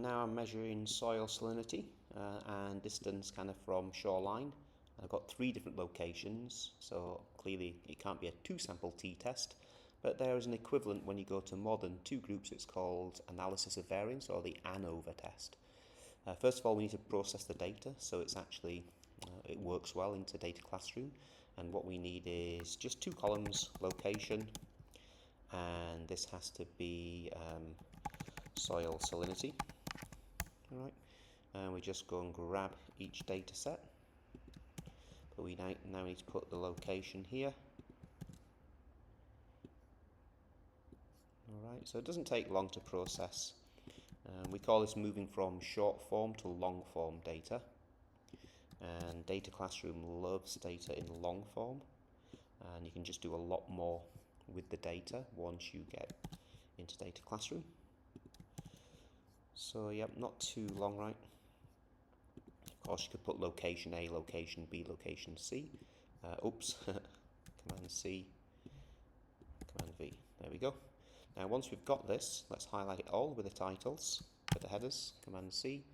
Now I'm measuring soil salinity and distance kind of from shoreline. I've got 3 different locations, so clearly it can't be a 2-sample t-test, but there is an equivalent when you go to more than 2 groups. It's called analysis of variance, or the ANOVA test. First of all, we need to process the data so it's actually it works well into Data Classroom, and what we need is just 2 columns, location, and this has to be soil salinity. Alright, and we just go and grab each data set, but we now need to put the location here. Alright, so it doesn't take long to process. We call this moving from short form to long form data, and Data Classroom loves data in long form, and you can just do a lot more with the data once you get into Data Classroom. So yep, not too long, right? Of course, you could put location A, location B, location C. Oops, Command C, Command V. There we go. Now once we've got this, let's highlight it all with the titles, with the headers, Command C,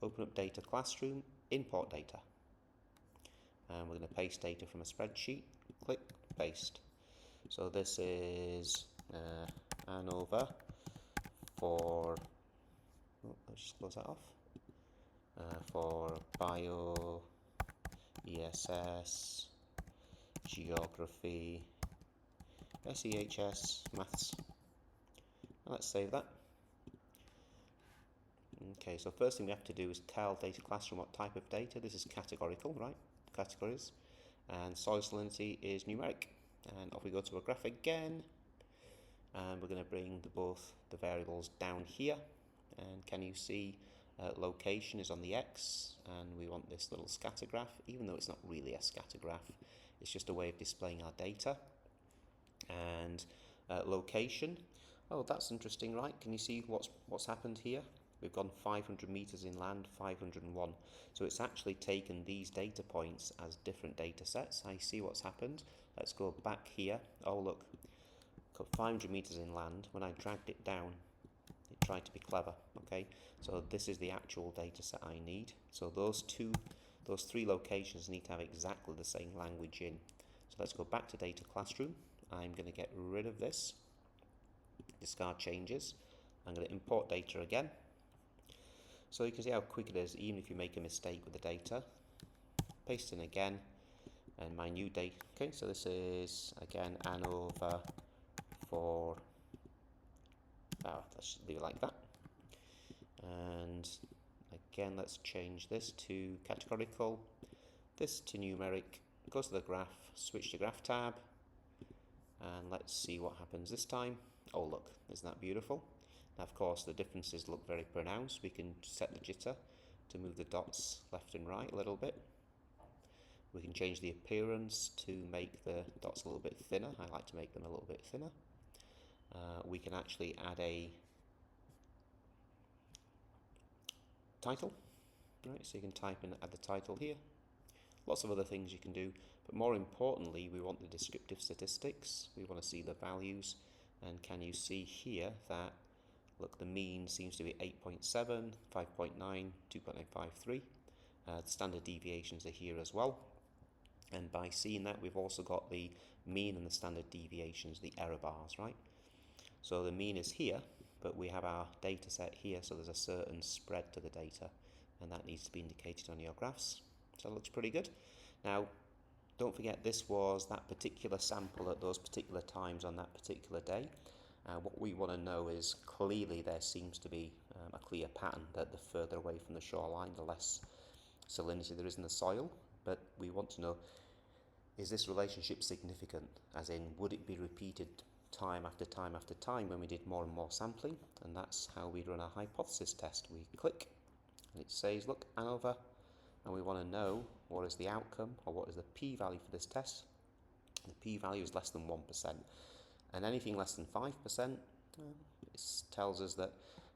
open up Data Classroom, import data. And we're going to paste data from a spreadsheet, click, paste. So this is ANOVA for, let's just close that off, for bio, ESS, geography, SEHS, maths. Let's save that. Okay, so first thing we have to do is tell Data Classroom what type of data. This is categorical, right? Categories. And soil salinity is numeric. And off we go to a graph again. And we're going to bring both the variables down here. And can you see location is on the X, and we want this little scatter graph, even though it's not really a scatter graph. It's just a way of displaying our data. And location, oh, that's interesting, right? Can you see what's happened here? We've gone 500 meters inland, 501. So it's actually taken these data points as different data sets. I see what's happened. Let's go back here. Oh, look, got 500 meters inland. When I dragged it down, it tried to be clever. Okay, so this is the actual data set I need. So those 3 locations need to have exactly the same language in. So let's go back to Data Classroom. I'm going to get rid of this, discard changes. I'm going to import data again. So you can see how quick it is, even if you make a mistake with the data. Paste in again, and my new data. Okay, so this is again ANOVA for, let's leave it like that. And again, let's change this to categorical, this to numeric. Go to the graph, switch to graph tab, and let's see what happens this time. Oh look, isn't that beautiful? Now of course the differences look very pronounced. We can set the jitter to move the dots left and right a little bit. We can change the appearance to make the dots a little bit thinner. I like to make them a little bit thinner. We can actually add a title, right? So you can type in, add the title here. Lots of other things you can do, but more importantly, we want the descriptive statistics. We want to see the values, and can you see here that, look, the mean seems to be 8.7, 5.9, 2.953. The standard deviations are here as well, and by seeing that, we've also got the mean and the standard deviations, the error bars, right? So the mean is here, but we have our data set here, so there's a certain spread to the data, and that needs to be indicated on your graphs. So it looks pretty good. Now, don't forget, this was that particular sample at those particular times on that particular day. What we want to know is, clearly there seems to be a clear pattern that the further away from the shoreline, the less salinity there is in the soil. But we want to know, is this relationship significant? As in, would it be repeated time after time after time when we did more and more sampling? And that's how we run our hypothesis test. We click, and it says, look, ANOVA, and we want to know what is the outcome, or what is the p-value for this test. The p-value is less than 1%, and anything less than 5% it tells us that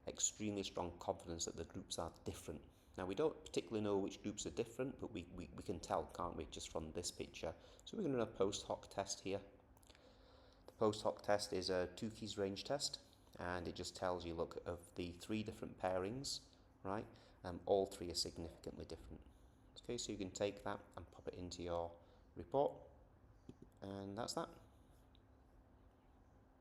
extremely strong confidence that the groups are different. Now, we don't particularly know which groups are different, but we can tell, can't we, just from this picture. So we're going to run a post hoc test here. The post hoc test is a 2 keys range test, and it just tells you, look, of the 3 different pairings, right, all 3 are significantly different. Okay, so you can take that and pop it into your report, and that's that.